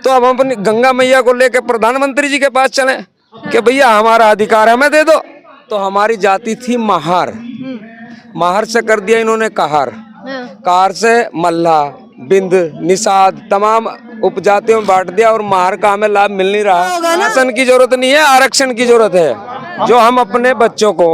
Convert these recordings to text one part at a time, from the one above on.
तो अब हम अपनी गंगा मैया को लेकर प्रधानमंत्री जी के पास चले कि भैया हमारा अधिकार हमें दे दो। तो हमारी जाति थी महार, महार से कर दिया इन्होंने कहार, कार से मल्ला, बिंद, निषाद तमाम उपजातियों में बांट दिया और महार का हमें लाभ मिल नहीं रहा। शासन की जरूरत नहीं है, आरक्षण की जरूरत है। जो हम अपने बच्चों को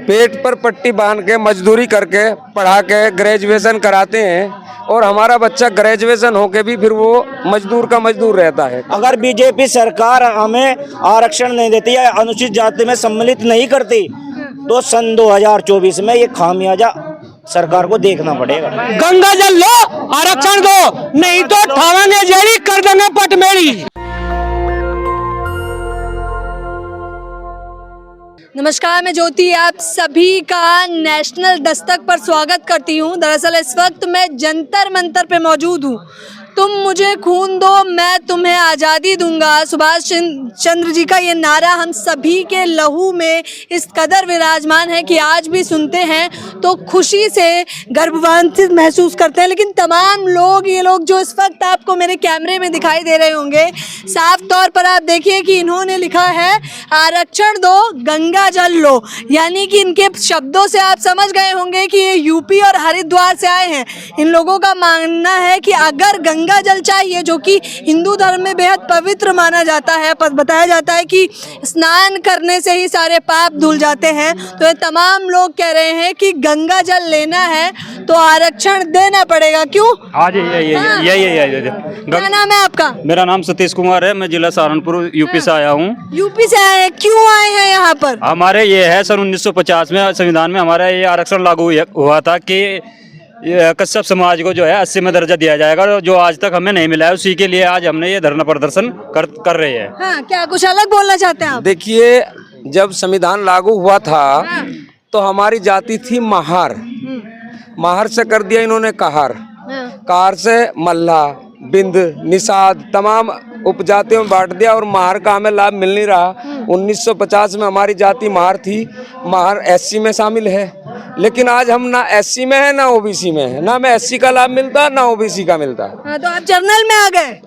पेट पर पट्टी बांध के मजदूरी करके पढ़ा के ग्रेजुएशन कराते हैं और हमारा बच्चा ग्रेजुएशन होके भी फिर वो मजदूर का मजदूर रहता है। अगर बीजेपी सरकार हमें आरक्षण नहीं देती या अनुसूचित जाति में सम्मिलित नहीं करती तो सन 2024 में ये खामियाजा सरकार को देखना पड़ेगा। गंगा जल लो, आरक्षण दो, नहीं तो ठावांगे जेरी, कर देंगे पटमेरी। नमस्कार, मैं ज्योति आप सभी का नेशनल दस्तक पर स्वागत करती हूं। दरअसल इस वक्त मैं जंतर मंतर पे मौजूद हूं। तुम मुझे खून दो, मैं तुम्हें आज़ादी दूंगा। सुभाष चंद्र जी का ये नारा हम सभी के लहू में इस कदर विराजमान है कि आज भी सुनते हैं तो खुशी से गर्वान्वित महसूस करते हैं। लेकिन तमाम लोग, ये लोग जो इस वक्त आपको मेरे कैमरे में दिखाई दे रहे होंगे, साफ तौर पर आप देखिए कि इन्होंने लिखा है आरक्षण दो, गंगा जल लो। यानी कि इनके शब्दों से आप समझ गए होंगे कि ये यूपी और हरिद्वार से आए हैं। इन लोगों का मानना है कि अगर गंगा जल चाहिए, जो कि हिंदू धर्म में बेहद पवित्र माना जाता है, पर बताया जाता है कि स्नान करने से ही सारे पाप धुल जाते हैं, तो ये तमाम लोग कह रहे हैं कि गंगा जल लेना है तो आरक्षण देना पड़ेगा। क्यों? हाँ जी, यही। क्या नाम है आपका? मेरा नाम सतीश कुमार है, मैं जिला सहारनपुर यूपी से आया हूँ। यूपी से आए हैं, क्यों आए हैं यहाँ पर? हमारे ये है सन 1950 में संविधान में हमारा ये आरक्षण लागू हुआ था कि कश्यप समाज को जो है 80 में दर्जा दिया जाएगा, और जो आज तक हमें नहीं मिला है उसी के लिए आज हमने ये धरना प्रदर्शन कर रहे हैं। हाँ, क्या कुछ अलग बोलना चाहते हैं आप? देखिए, जब संविधान लागू हुआ था तो हमारी जाति थी महार, महार से कर दिया इन्होंने कहार, कार से मल्ला, बिंद, निषाद तमाम उपजातियों में बांट दिया और महार का हमें लाभ मिल नहीं रहा। 1950 में हमारी जाति महार थी, महार एससी में शामिल है, लेकिन आज हम ना एससी में है ना ओबीसी में है, ना हमें एससी का लाभ मिलता ना ओबीसी का मिलता। हाँ, तो आप जर्नल में आ गए?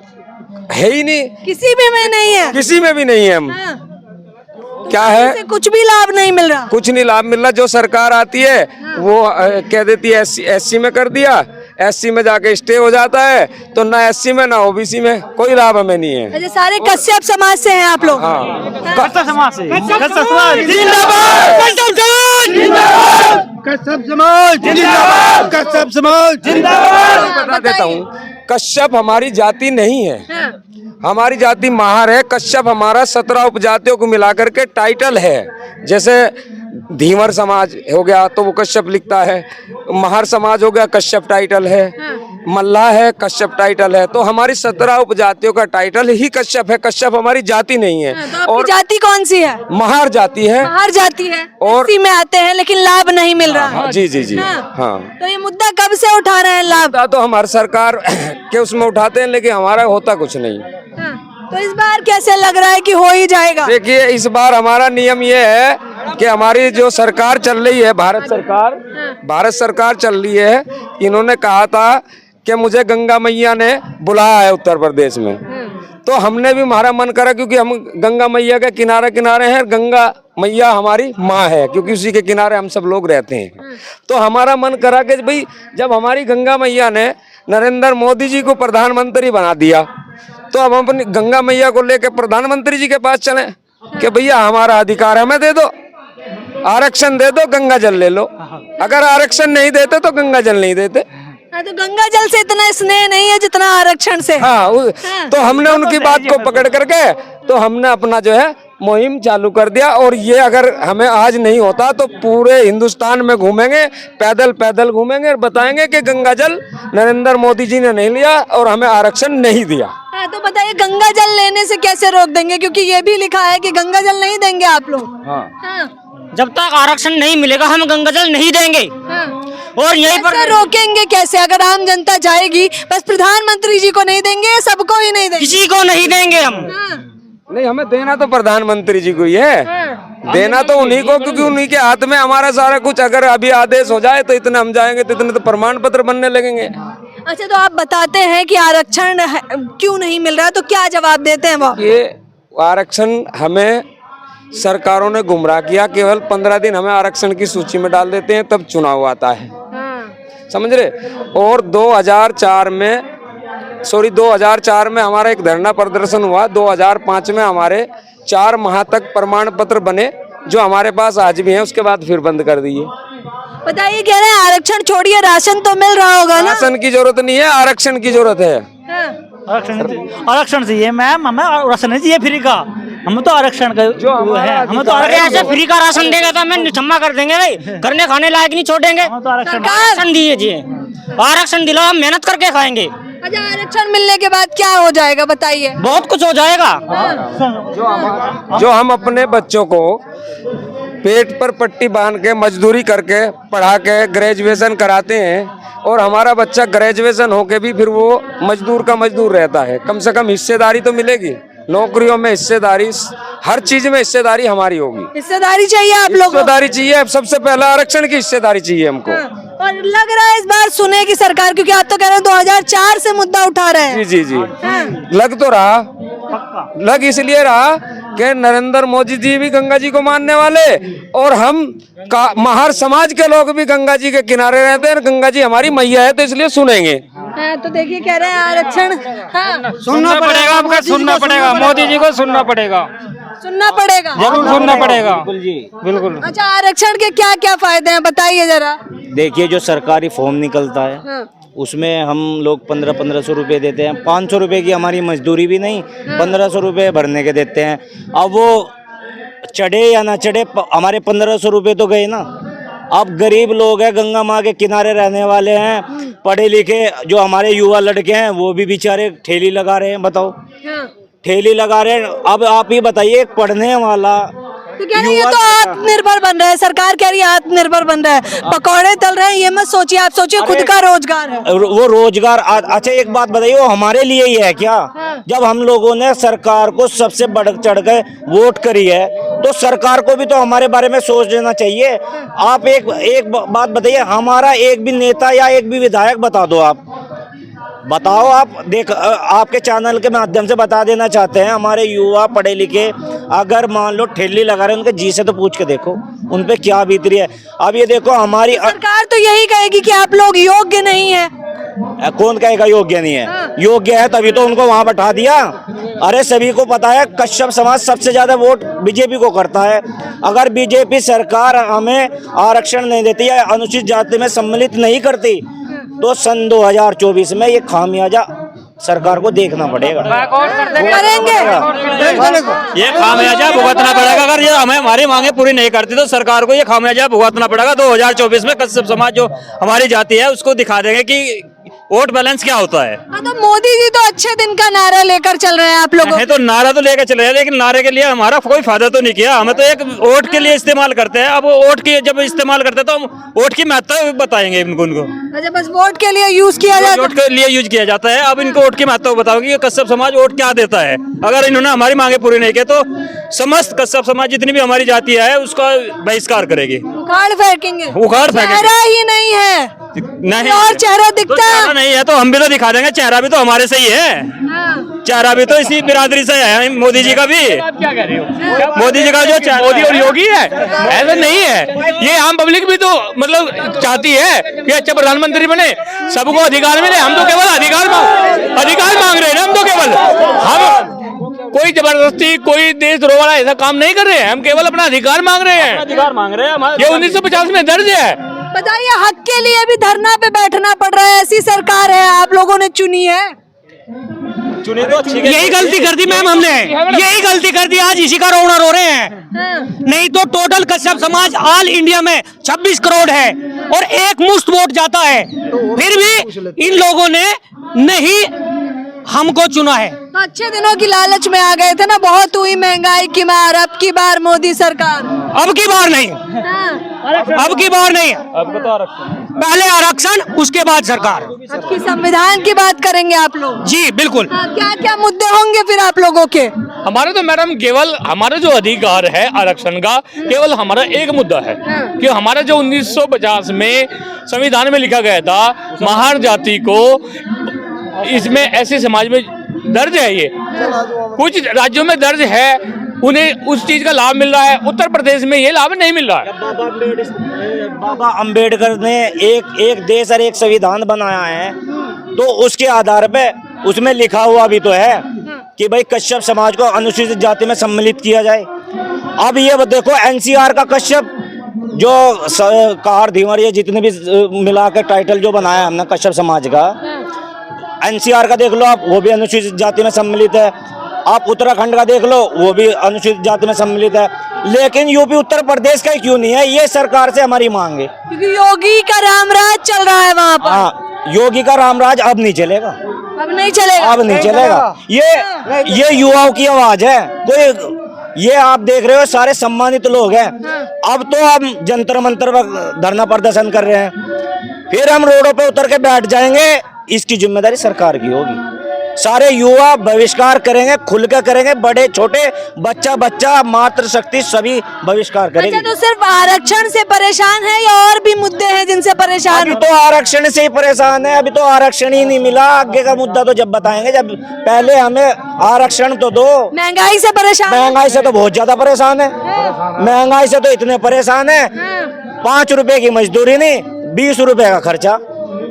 है ही नहीं, किसी भी में नहीं है, किसी में भी नहीं है हम। हाँ। क्या है, कुछ भी लाभ नहीं मिल रहा, कुछ नहीं लाभ मिल रहा। जो सरकार आती है वो कह देती है एससी में कर दिया, एससी में जाके स्टे हो जाता है, तो ना एससी में ना ओबीसी में कोई लाभ हमें नहीं है। अच्छा, सारे कश्यप समाज से हैं आप लोग? हाँ, कश्यप समाज से। कश्यप समाज जिंदाबाद, कश्यप समाज जिंदाबाद। बता देता हूँ, कश्यप हमारी जाति नहीं है, हमारी जाति महार है। कश्यप हमारा 17 उपजातियों को मिलाकर के टाइटल है। जैसे धीवर समाज हो गया तो वो कश्यप लिखता है, महार समाज हो गया कश्यप टाइटल है, मल्ला है कश्यप टाइटल है। तो हमारी 17 उपजातियों का टाइटल ही कश्यप है, कश्यप हमारी जाति नहीं है। तो आपकी जाति कौन सी है? महार जाति है। महार जाति है, और एससी में आते हैं लेकिन लाभ नहीं मिल रहा है। जी हाँ। तो ये मुद्दा कब से उठा रहे हैं लाभ? तो हमारी सरकार के उसमें उठाते हैं, लेकिन हमारा होता कुछ नहीं। तो इस बार कैसे लग रहा है कि हो ही जाएगा? देखिए, इस बार हमारा नियम ये है कि हमारी जो सरकार चल रही है, भारत सरकार चल रही है, इन्होंने कहा था कि मुझे गंगा मैया ने बुलाया है उत्तर प्रदेश में, तो हमने भी हमारा मन करा, क्योंकि हम गंगा मैया के किनारे हैं, गंगा मैया हमारी माँ है, क्योंकि उसी के किनारे हम सब लोग रहते हैं। तो हमारा मन करा कि भाई जब हमारी गंगा मैया ने नरेंद्र मोदी जी को प्रधानमंत्री बना दिया, तो अब हम अपनी गंगा मैया को लेकर प्रधानमंत्री जी के पास चले कि भैया हमारा अधिकार हमें दे दो, आरक्षण दे दो, गंगा जल ले लो। अगर आरक्षण नहीं देते तो गंगा जल नहीं देते। हाँ, तो गंगा जल से इतना स्नेह नहीं है जितना आरक्षण से। हाँ, तो हमने उनकी बात को पकड़ करके तो हमने अपना जो है मुहिम चालू कर दिया। और ये अगर हमें आज नहीं होता तो पूरे हिंदुस्तान में घूमेंगे, पैदल घूमेंगे और बताएंगे कि गंगा जल नरेंद्र मोदी जी ने नहीं लिया और हमें आरक्षण नहीं दिया। हाँ, तो बताइए गंगा जल लेने से कैसे रोक देंगे, क्योंकि ये भी लिखा है कि गंगा जल नहीं देंगे आप लोग। हाँ। जब तक आरक्षण नहीं मिलेगा हम गंगा जल नहीं देंगे। हाँ। और यहीं पर रोकेंगे कैसे? अगर आम जनता जाएगी, बस प्रधानमंत्री जी को नहीं देंगे, सबको ही नहीं देंगे? किसी को नहीं देंगे हम। नहीं, हमें देना तो प्रधानमंत्री जी को ही है, देना तो उन्हीं को, क्योंकि उन्हीं के हाथ में हमारा सारा कुछ। अगर अभी आदेश हो जाए तो इतने हम जाएंगे तो इतने तो प्रमाण पत्र बनने लगेंगे। अच्छा, तो आप बताते हैं कि आरक्षण क्यों नहीं मिल रहा है, तो क्या जवाब देते हैं वो? ये आरक्षण हमें सरकारों ने गुमराह किया। केवल 15 दिन हमें आरक्षण की सूची में डाल देते हैं, तब चुनाव आता है, समझ रहे। और 2004 में हमारा एक धरना प्रदर्शन हुआ। 2005 में हमारे 4 माह तक प्रमाण पत्र बने, जो हमारे पास आज भी हैं, उसके बाद फिर बंद कर दिए। बताइए, कह रहे हैं आरक्षण छोड़िए, राशन तो मिल रहा होगा ना? राशन की जरूरत नहीं है, आरक्षण की जरूरत है। आरक्षण चाहिए मैम, हमें राशन नहीं चाहिए फ्री का, हमें तो आरक्षण का जो है, हमें तो ऐसे फ्री का राशन देगा तो हमें निछम्मा कर देंगे भाई, करने खाने लायक नहीं छोड़ेंगे। आरक्षण दीजिए, आरक्षण दिलाओ, हम मेहनत करके खाएंगे। अच्छा, आरक्षण मिलने के बाद क्या हो जाएगा बताइए? बहुत कुछ हो जाएगा। जो हम अपने बच्चों को पेट पर पट्टी बांध के मजदूरी करके पढ़ा के ग्रेजुएशन कराते हैं, और हमारा बच्चा ग्रेजुएशन होके भी फिर वो मजदूर का मजदूर रहता है। कम से कम हिस्सेदारी तो मिलेगी, नौकरियों में हिस्सेदारी, हर चीज में हिस्सेदारी हमारी होगी। हिस्सेदारी चाहिए आप लोगों को? हिस्सेदारी चाहिए, सबसे पहला आरक्षण की हिस्सेदारी चाहिए हमको। और लग रहा है इस बार सुने की सरकार, क्योंकि आप तो कह रहे हैं 2004 से मुद्दा उठा रहे हैं। जी जी जी, लग तो रहा, लग इसलिए रहा कि नरेंद्र मोदी जी भी गंगा जी को मानने वाले, और हम महार समाज के लोग भी गंगा जी के किनारे रहते हैं। गंगा जी हमारी मैया है, तो इसलिए सुनेंगे। तो देखिए, कह रहे हैं आरक्षण सुनना पड़ेगा, आपका सुनना पड़ेगा, मोदी जी को सुनना पड़ेगा, सुनना पड़ेगा, जरूर सुनना पड़ेगा। बिल्कुल जी, बिल्कुल। अच्छा, आरक्षण के क्या क्या फायदे हैं बताइए जरा। देखिए जो सरकारी फॉर्म निकलता है, उसमें हम लोग 1500 रुपये देते हैं। 500 रुपये की हमारी मजदूरी भी नहीं, 1500 रुपये भरने के देते हैं। अब वो चढ़े या ना चढ़े, हमारे 1500 रुपये तो गए ना। अब गरीब लोग हैं, गंगा माँ के किनारे रहने वाले हैं, पढ़े लिखे जो हमारे युवा लड़के हैं, वो भी बेचारे ठेली लगा रहे हैं। बताओ, ठेली लगा रहे हैं। अब आप ही बताइए, पढ़ने वाला तो कह रहे हैं ये तो आत्मनिर्भर बन रहा है, सरकार कह रही है आत्मनिर्भर बन रहा है, पकौड़े तल रहे हैं, ये मत सोचिए, आप सोचिए खुद का रोजगार है वो रोजगार। अच्छा एक बात बताइए, वो हमारे लिए ही है क्या? जब हम लोगों ने सरकार को सबसे बढ़ चढ़ के वोट करी है, तो सरकार को भी तो हमारे बारे में सोच लेना चाहिए। आप एक बात बताइए, हमारा एक भी नेता या एक भी विधायक बता दो, आप बताओ। आप आपके चैनल के माध्यम से बता देना चाहते हैं, हमारे युवा पढ़े लिखे अगर मान लो ठेली लगा रहे हैं, उनके जी से तो पूछ के देखो उन पे क्या बीत रही है। अब ये देखो, हमारी सरकार तो यही कहेगी कि आप लोग योग्य नहीं है। कौन कहेगा योग्य नहीं है? योग्य है तभी तो उनको वहां बैठा दिया। अरे सभी को पता है, कश्यप समाज सबसे ज्यादा वोट बीजेपी को करता है। अगर बीजेपी सरकार हमें आरक्षण नहीं देती है, अनुसूचित जाति में सम्मिलित नहीं करती, तो सन 2024 में ये खामियाजा सरकार को देखना पड़ेगा। करेंगे, ये खामियाजा भुगतना पड़ेगा। अगर ये हमें हमारी मांगे पूरी नहीं करती, तो सरकार को ये खामियाजा भुगतना पड़ेगा। 2024 में कश्यप समाज जो हमारी जाति है, उसको दिखा देंगे कि वोट बैलेंस क्या होता है। तो मोदी जी तो अच्छे दिन का नारा लेकर चल रहे हैं आप लोगों। तो नारा तो लेकर चल रहे हैं, लेकिन नारे के लिए हमारा कोई फायदा तो नहीं किया। हमें तो एक वोट के लिए इस्तेमाल करते हैं। अब वोट की जब इस्तेमाल करते हैं, तो हम वोट की महत्ता बताएंगे उनको। अच्छा, बस वोट के लिए यूज किया जाता है। वोट के लिए यूज किया जाता है। अब इनको वोट की महत्ता बताओगे कि कश्यप समाज वोट क्या देता है। अगर इन्होंने हमारी मांगे पूरी नहीं की, तो समस्त कश्यप समाज जितनी भी हमारी जाति है, उसका बहिष्कार करेगी, उखाड़ फेंकेंगे। उखाड़ फेंकेंगे। चेहरा ही नहीं है, नहीं और चेहरा दिखता तो चेहरा नहीं है, तो हम भी तो दिखा देंगे। चेहरा भी तो हमारे से ही है, चेहरा भी तो इसी बिरादरी से है, मोदी जी का भी। क्या कह रहे हो? मोदी जी का जो मोदी और योगी है, ऐसा नहीं है। ये आम पब्लिक भी तो मतलब चाहती है कि अच्छा प्रधानमंत्री बने, सबको अधिकार मिले। हम तो केवल अधिकार मांग रहे हैं ना। हम तो केवल कोई जबरदस्ती, कोई देश द्रोह वाला ऐसा काम नहीं कर रहे हैं। हम केवल अपना अधिकार मांग रहे हैं। अधिकार मांग रहे हैं। ये 1950 में दर्ज है। बताइए, हक के लिए भी धरना पे बैठना पड़ रहा है। ऐसी सरकार है, आप लोगों ने चुनी है। चुनी तो अच्छी यही गलती कर दी मैम हमने, यही गलती कर दी, आज इसी का रोना रो रहे हैं। नहीं तो टोटल कश्यप समाज ऑल इंडिया में 26 करोड़ है और एक मुश्त वोट जाता है, फिर भी इन लोगों ने नहीं हमको चुना है। तो अच्छे दिनों की लालच में आ गए थे ना, बहुत हुई महंगाई की मार, अब की बार मोदी सरकार। अब की बार नहीं, अब की बार नहीं, पहले आरक्षण उसके बाद सरकार। अब की संविधान की बात करेंगे आप लोग? जी बिल्कुल। क्या क्या मुद्दे होंगे फिर आप लोगों के? हमारा तो मैडम केवल हमारा जो अधिकार है आरक्षण का, केवल हमारा एक मुद्दा है कि हमारा जो 1950 में संविधान में लिखा गया था, महार जाति को इसमें ऐसे समाज में दर्ज है, ये कुछ राज्यों में दर्ज है, उन्हें उस चीज का लाभ मिल रहा है, उत्तर प्रदेश में ये लाभ नहीं मिल रहा है। बाबा अंबेडकर ने एक देश और एक संविधान बनाया है, तो उसके आधार पे उसमें लिखा हुआ भी तो है कि भाई कश्यप समाज को अनुसूचित जाति में सम्मिलित किया जाए। अब ये देखो एनसीआर का कश्यप जो कार धीवर ये जितने भी मिला के टाइटल जो बनाया हमने कश्यप समाज का, एनसीआर का देख लो आप, वो भी अनुसूचित जाति में सम्मिलित है। आप उत्तराखंड का देख लो, वो भी अनुसूचित जाति में सम्मिलित है। लेकिन यूपी उत्तर प्रदेश का क्यों नहीं है, ये सरकार से हमारी मांग है। क्योंकि योगी का रामराज चल रहा है वहाँ पर। हाँ, योगी का रामराज अब नहीं चलेगा, अब नहीं चलेगा, अब नहीं चलेगा। ये युवाओं की आवाज है। कोई ये आप देख रहे हो सारे सम्मानित लोग हैं। अब तो हम जंतर मंतर पर धरना प्रदर्शन कर रहे हैं, फिर हम रोडों पे उतर के बैठ जाएंगे, इसकी जिम्मेदारी सरकार की होगी। सारे युवा बहिष्कार करेंगे, खुल के करेंगे, बड़े छोटे बच्चा मातृशक्ति सभी बहिष्कार करेंगे। अच्छा, तो सिर्फ आरक्षण से परेशान है या और भी मुद्दे हैं जिनसे परेशान? अभी तो आरक्षण से ही परेशान है, अभी तो आरक्षण ही नहीं मिला। आगे का मुद्दा तो जब बताएंगे, जब पहले हमें आरक्षण तो दो। महंगाई से परेशान? महंगाई से तो बहुत ज्यादा परेशान है। महंगाई से तो इतने परेशान है, 5 रुपए की मजदूरी नहीं, 20 रुपए का खर्चा।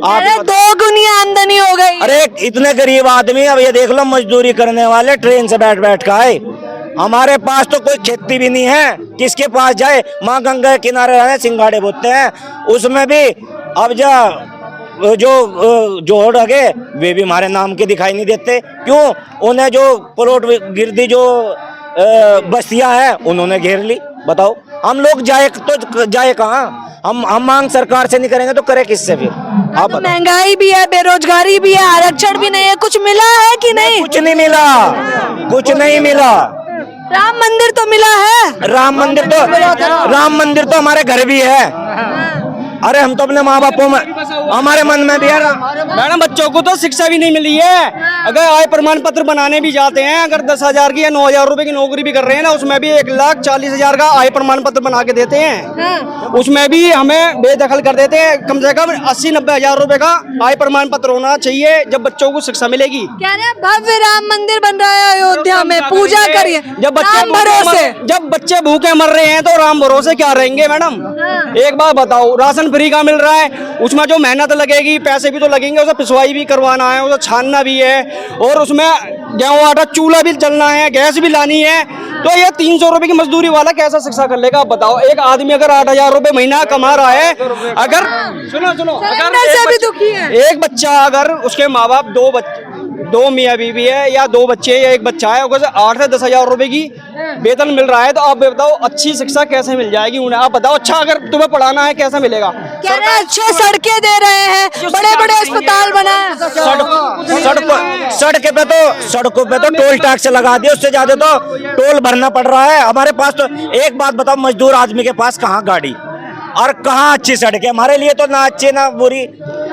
अरे 2 गुनी आमदनी हो गई। अरे इतने गरीब आदमी, अब ये देख लो मजदूरी करने वाले ट्रेन से बैठ बैठ के आए। हमारे पास तो कोई खेती भी नहीं है, किसके पास जाए? माँ गंगा के किनारे रहने सिंगाड़े बोते हैं, उसमें भी अब जो जोड़ लगे वे भी हमारे नाम के दिखाई नहीं देते। क्यों? उन्हें जो प्लॉट गिरदी जो बस्तियां हैं उन्होंने घेर ली। बताओ हम लोग जाए कहाँ? हम मांग सरकार से नहीं करेंगे तो करे किससे फिर? आप तो महंगाई भी है, बेरोजगारी भी है, आरक्षण भी नहीं है, कुछ मिला है कि नहीं? कुछ नहीं मिला, कुछ नहीं मिला। राम मंदिर तो मिला है। राम मंदिर तो हमारे घर भी है। अरे हम तो अपने माँ बापों में, हमारे मन में भी है। मैडम बच्चों को तो शिक्षा भी नहीं मिली है। अगर आय प्रमाण पत्र बनाने भी जाते हैं, अगर 10,000 की या 9,000 रुपए की नौकरी भी कर रहे हैं ना, उसमें भी 1,40,000 का आय प्रमाण पत्र बना के देते हैं। उसमें भी हमें बेदखल कर देते हैं। कम से कम 80-90 हजार रुपए का आय प्रमाण पत्र होना चाहिए, जब बच्चों को शिक्षा मिलेगी। कह रहे भव्य राम मंदिर बन रहा है अयोध्या में, पूजा करिए। जब बच्चे भूखे मर रहे हैं तो राम भरोसे क्या रहेंगे मैडम? एक बात बताओ, राशन फ्री का मिल रहा है, उसमें जो मेहनत लगेगी, पैसे भी तो लगेंगे, उसे पिसवाई भी करवाना है, उसे छानना भी है, और उसमें गेहूं आटा चूल्हा भी चलना है, गैस भी लानी है। तो ये 300 रुपए की मजदूरी वाला कैसा शिक्षा कर लेगा? बताओ। एक आदमी अगर 8,000 रुपए महीना कमा रहा है, अगर सुनो अगर एक बच्चा, अगर उसके माँ बाप 2 मियाँ बीवी है या 2 बच्चे या 1 बच्चा है, उसे 8 से 10,000 रुपए की वेतन मिल रहा है, तो आप बताओ अच्छी शिक्षा कैसे मिल जाएगी उन्हें? आप बताओ, अच्छा अगर तुम्हें पढ़ाना है कैसा मिलेगा? कह रहे अच्छे सड़कें दे रहे हैं, बड़े बड़े अस्पताल बनाए। सड़कों पे तो टोल टैक्स लगा दिया, उससे ज्यादा तो टोल भरना पड़ रहा है। हमारे पास तो एक बात बताओ, मजदूर आदमी के पास कहाँ गाड़ी और कहाँ अच्छी सड़कें? हमारे लिए तो ना अच्छी ना बुरी,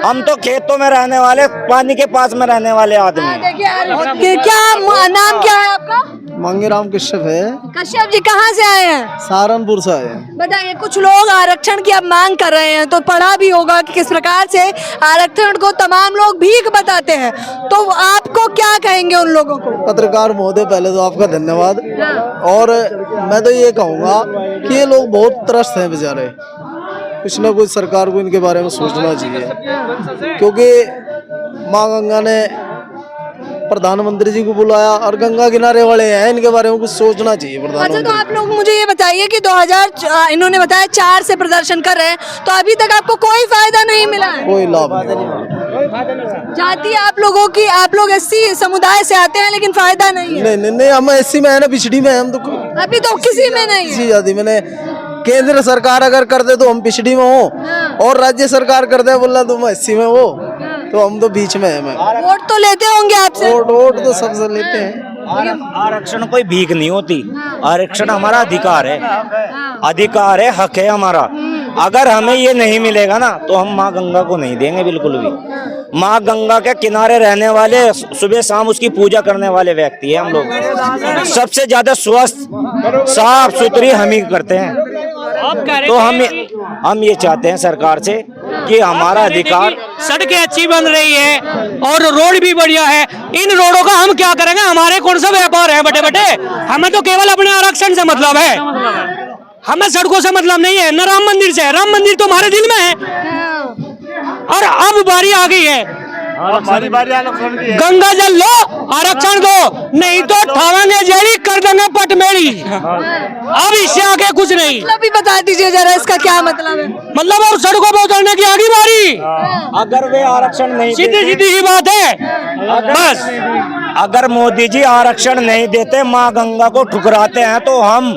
हम तो खेतों में रहने वाले, पानी के पास में रहने वाले आदमी। क्या नाम क्या है आपका? मंगेराम कश्यप है। कश्यप जी कहाँ से आए हैं? सहारनपुर से आए हैं। बताइए, कुछ लोग आरक्षण की अब मांग कर रहे हैं, तो पढ़ा भी होगा कि किस प्रकार से आरक्षण को तमाम लोग भीख बताते हैं, तो आपको क्या कहेंगे उन लोगों को? पत्रकार महोदय, पहले तो आपका धन्यवाद। और मैं तो ये कहूँगा कि ये लोग बहुत त्रस्त हैं बेचारे, कुछ ना कुछ सरकार को इनके बारे में सोचना चाहिए, क्योंकि माँ गंगा ने प्रधानमंत्री जी को बुलाया और गंगा किनारे वाले हैं, इनके बारे में कुछ सोचना चाहिए प्रधानमंत्री। अच्छा, तो आप लोग मुझे ये बताइए कि 2000 इन्होंने बताया 4 से प्रदर्शन कर रहे हैं, तो अभी तक आपको कोई फायदा नहीं मिला है? कोई लाभ नहीं। जाति आप लोगों की, आप लोग SC समुदाय से आते हैं, लेकिन फायदा नहीं है? नहीं, हम SC में है ना, पिछड़ी में है हम तो। अभी तो किसी में नहीं है। किसी जाति में केंद्र सरकार अगर कर दे तो हम पिछड़ी में हो, और राज्य सरकार कर दे बोला तुम SC में हो, तो हम तो बीच में है। वोट तो लेते होंगे आपसे? वोट तो सबसे लेते हैं। आरक्षण कोई भीख नहीं होती, आरक्षण हमारा अधिकार है, अधिकार है, हक है हमारा। अगर हमें ये नहीं मिलेगा ना तो हम माँ गंगा को नहीं देंगे बिल्कुल भी। माँ गंगा के किनारे रहने वाले, सुबह शाम उसकी पूजा करने वाले व्यक्ति है हम लोग। सबसे ज्यादा स्वस्थ साफ सुथरी हम ही करते हैं। तो हम ये चाहते हैं सरकार से कि हमारा अधिकार, सड़कें अच्छी बन रही है और रोड भी बढ़िया है। इन रोडों का हम क्या करेंगे? हमारे कौन सा व्यापार है बटे बटे? हमें तो केवल अपने आरक्षण से मतलब है, हमें सड़कों से मतलब नहीं है, न राम मंदिर से। राम मंदिर तो हमारे दिल में है। और अब बारी आ गई है, गंगा जल लो, आरक्षण दो, नहीं तो ठावेंगे जेली, कर देंगे पटमेड़ी। अब इससे आगे कुछ नहीं। मतलब भी बता दीजिए जरा, इसका क्या मतलब है? मतलब अब सड़कों पर उतरने की आगे बारी। अगर वे आरक्षण नहीं सीधी सीधी सी बात है बस। अगर मोदी जी आरक्षण नहीं देते, माँ गंगा को ठुकराते हैं, तो हम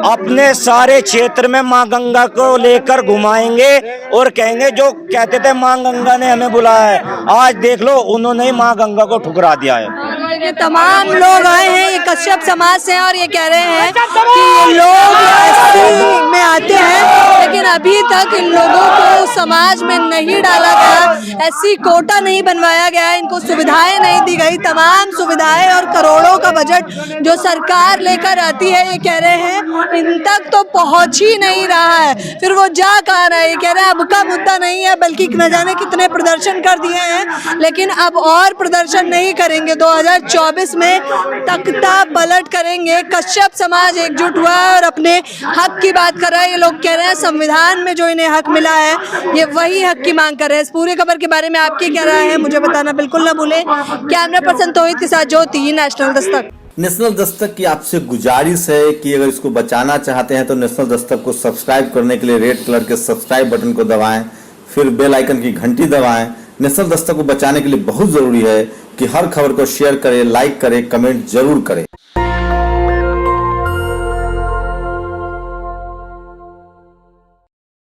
अपने सारे क्षेत्र में माँ गंगा को लेकर घुमाएंगे और कहेंगे जो कहते थे माँ गंगा ने हमें बुलाया है, आज देख लो उन्होंने ही माँ गंगा को ठुकरा दिया है। ये तमाम लोग आए हैं, ये कश्यप समाज से हैं और ये कह रहे हैं कि ये लोग एससी में आते हैं, लेकिन अभी तक इन लोगों को समाज में नहीं डाला गया, एससी कोटा नहीं बनवाया गया, इनको सुविधाएं नहीं दी गई। तमाम सुविधाएं और करोड़ों का बजट जो सरकार लेकर आती है, ये कह रहे हैं इन तक तो पहुंच ही नहीं रहा है। फिर वो जा कहाँ रहा है? ये कह रहे हैं अब का मुद्दा नहीं है, बल्कि न जाने कितने प्रदर्शन कर दिए हैं, लेकिन अब और प्रदर्शन नहीं करेंगे। 2024 में तख्ता पलट करेंगे। कश्यप समाज एकजुट हुआ है और अपने हक की बात कर रहा है। ये लोग कह रहे हैं संविधान में जो इन्हें हक मिला है, ये वही हक की मांग कर रहे हैं। इस पूरी खबर के बारे में आपकी क्या राय है, मुझे बताना बिल्कुल ना भूलें। कैमरा पर्सन तोहिद के साथ ज्योति, नेशनल दस्तक। नेशनल दस्तक की आपसे गुजारिश है कि अगर इसको बचाना चाहते हैं तो नेशनल दस्तक को सब्सक्राइब करने के लिए रेड कलर के सब्सक्राइब बटन को दबाएं, फिर बेल आइकन की घंटी दबाएं। नेशनल दस्तक को बचाने के लिए बहुत जरूरी है कि हर खबर को शेयर करें, लाइक करें, कमेंट जरूर करें।